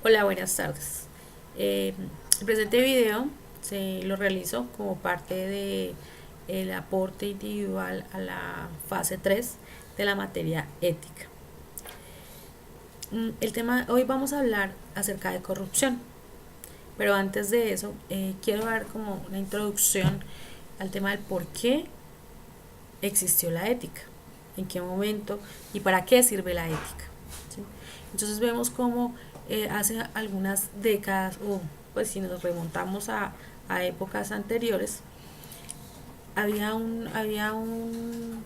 Hola, buenas tardes. El presente video se lo realizo como parte de el aporte individual a la fase 3 de la materia ética. El tema, hoy vamos a hablar acerca de corrupción, pero antes de eso quiero dar como una introducción al tema del por qué existió la ética, en qué momento y para qué sirve la ética. ¿Sí? Entonces vemos cómo hace algunas décadas, o pues si nos remontamos a épocas anteriores, había un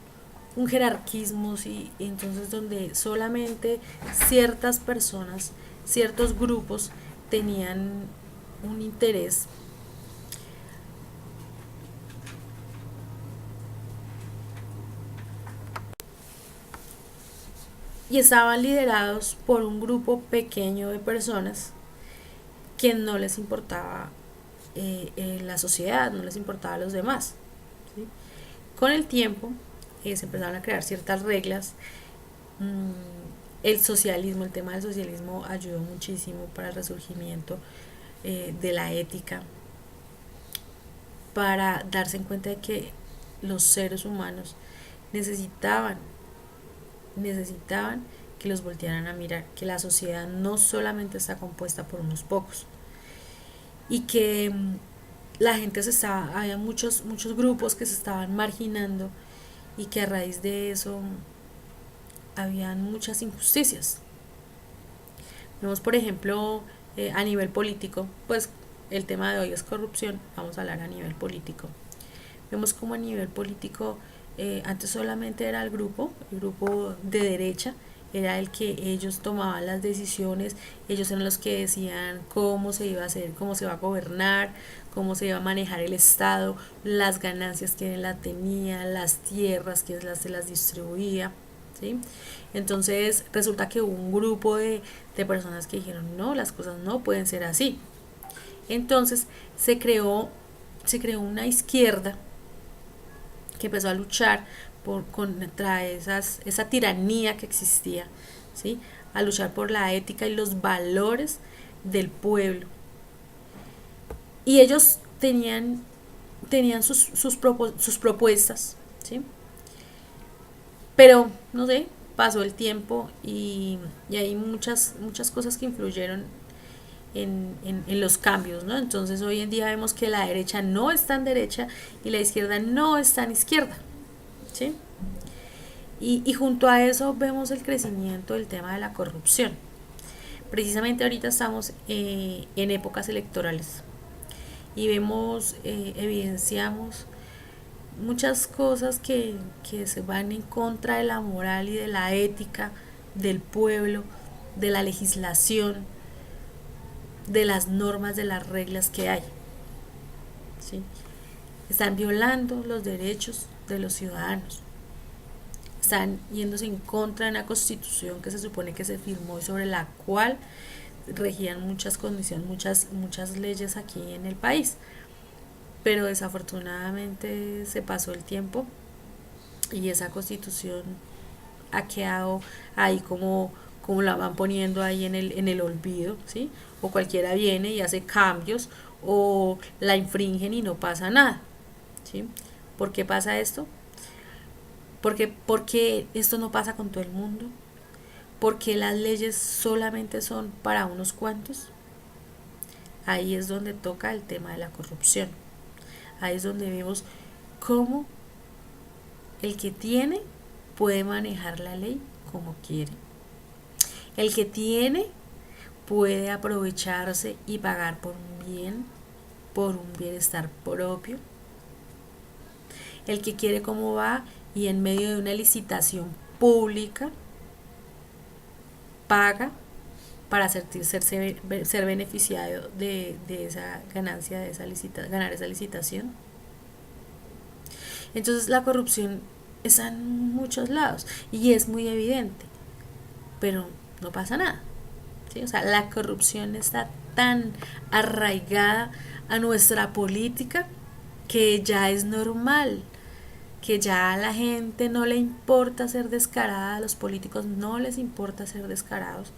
jerarquismo, ¿sí? Entonces donde solamente ciertas personas, ciertos grupos tenían un interés y estaban liderados por un grupo pequeño de personas que no les importaba la sociedad, no les importaba a los demás. ¿Sí? Con el tiempo se empezaron a crear ciertas reglas. mm, el socialismo, el tema del socialismo ayudó muchísimo para el resurgimiento de la ética, para darse en cuenta de que los seres humanos necesitaban, necesitaban que los voltearan a mirar, que la sociedad no solamente está compuesta por unos pocos y que la gente se estaba, había muchos grupos que se estaban marginando y que a raíz de eso habían muchas injusticias. Vemos, por ejemplo, a nivel político, pues el tema de hoy es corrupción, vamos a hablar a nivel político. Vemos como a nivel político antes solamente era el grupo de derecha, era el que ellos tomaban las decisiones, ellos eran los que decían cómo se iba a hacer, cómo se va a gobernar, cómo se iba a manejar el Estado, las ganancias, quién las tenía, las tierras, quién se las distribuía. ¿Sí? Entonces resulta que hubo un grupo de personas que dijeron, no, las cosas no pueden ser así. Entonces se creó una izquierda que empezó a luchar contra esa tiranía que existía, ¿sí? A luchar por la ética y los valores del pueblo. Y ellos tenían sus propuestas, ¿sí? Pero, no sé, pasó el tiempo y hay muchas cosas que influyeron en los cambios, ¿no? Entonces hoy en día vemos que la derecha no es tan derecha y la izquierda no es tan izquierda, ¿sí? Y junto a eso vemos el crecimiento del tema de la corrupción. Precisamente ahorita estamos en épocas electorales y vemos, evidenciamos muchas cosas que se van en contra de la moral y de la ética del pueblo, de la legislación, de las normas, de las reglas que hay. ¿Sí? Están violando los derechos de los ciudadanos. Están yéndose en contra de una constitución que se supone que se firmó y sobre la cual regían muchas condiciones, muchas leyes aquí en el país. Pero desafortunadamente se pasó el tiempo y esa constitución ha quedado ahí como la van poniendo ahí en el olvido, ¿sí? O cualquiera viene y hace cambios o la infringen y no pasa nada, ¿sí? ¿Por qué pasa esto? Porque esto no pasa con todo el mundo, porque las leyes solamente son para unos cuantos. Ahí es donde toca el tema de la corrupción. Ahí es donde vemos cómo el que tiene puede manejar la ley como quiere. El que tiene puede aprovecharse y pagar por un bien, por un bienestar propio. El que quiere cómo va y en medio de una licitación pública paga para ser beneficiado de esa ganancia, de ganar esa licitación. Entonces la corrupción está en muchos lados y es muy evidente, pero no pasa nada. ¿Sí? O sea, la corrupción está tan arraigada a nuestra política que ya es normal, que ya a la gente no le importa ser descarada, a los políticos no les importa ser descarados.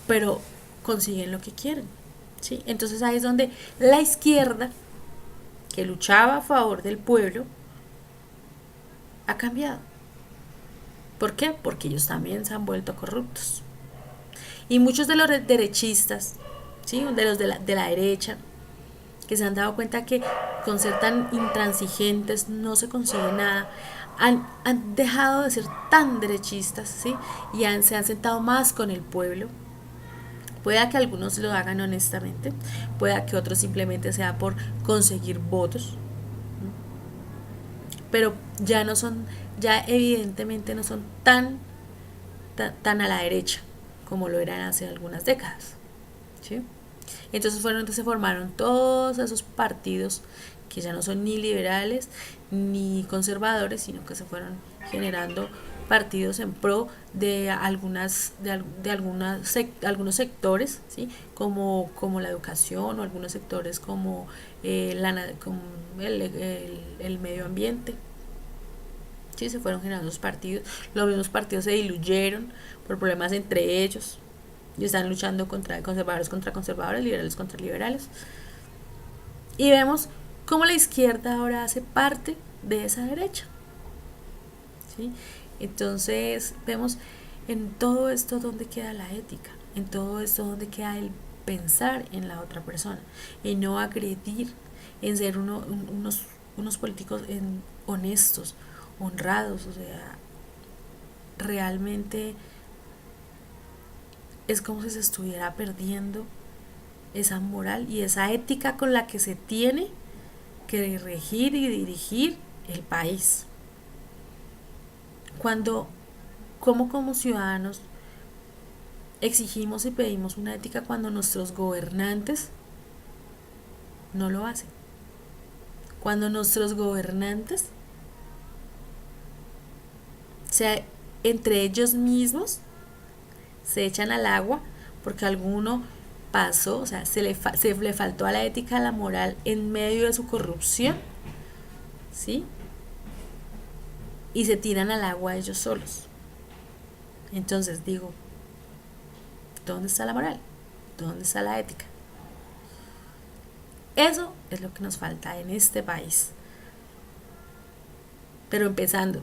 pero consiguen lo que quieren, ¿sí? Entonces ahí es donde la izquierda, que luchaba a favor del pueblo, ha cambiado. ¿Por qué? Porque ellos también se han vuelto corruptos. Y muchos de los derechistas, ¿sí? De los de la derecha, que se han dado cuenta que con ser tan intransigentes no se consigue nada, han dejado de ser tan derechistas, ¿sí? Y se han sentado más con el pueblo. Pueda que algunos lo hagan honestamente, pueda que otros simplemente sea por conseguir votos, pero ya no son, ya evidentemente no son tan a la derecha como lo eran hace algunas décadas, ¿sí? Entonces se formaron todos esos partidos que ya no son ni liberales ni conservadores, sino que se fueron generando partidos en pro de algunos sectores, ¿sí? Como la educación, o algunos sectores como, como el medio ambiente. Sí, se fueron generando los partidos. Los mismos partidos se diluyeron por problemas entre ellos y están luchando contra conservadores, liberales contra liberales. Y vemos cómo la izquierda ahora hace parte de esa derecha, ¿sí? Entonces vemos en todo esto dónde queda la ética, en todo esto dónde queda el pensar en la otra persona, en no agredir, en ser unos políticos honestos, honrados. O sea, realmente es como si se estuviera perdiendo esa moral y esa ética con la que se tiene que regir y dirigir el país. Cuando, como ciudadanos, exigimos y pedimos una ética cuando nuestros gobernantes no lo hacen. Cuando nuestros gobernantes, entre ellos mismos, se echan al agua porque alguno pasó, o sea, se le faltó a la ética, a la moral en medio de su corrupción, ¿sí? Y se tiran al agua ellos solos. Entonces digo, ¿dónde está la moral? ¿Dónde está la ética? Eso es lo que nos falta en este país. Pero empezando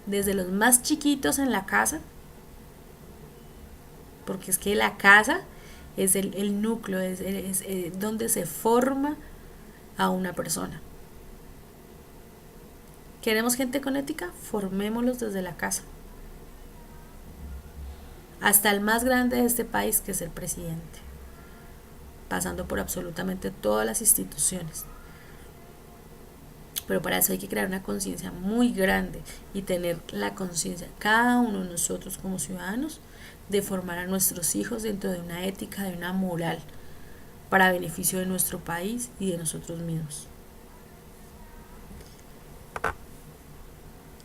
desde los más chiquitos en la casa, porque es que la casa es el núcleo, es donde se forma a una persona. ¿Queremos gente con ética? Formémoslos desde la casa. Hasta el más grande de este país, que es el presidente, pasando por absolutamente todas las instituciones. Pero para eso hay que crear una conciencia muy grande y tener la conciencia, cada uno de nosotros como ciudadanos, de formar a nuestros hijos dentro de una ética, de una moral, para beneficio de nuestro país y de nosotros mismos.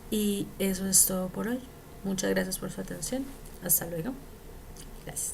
Y eso es todo por hoy. Muchas gracias por su atención. Hasta luego. Gracias.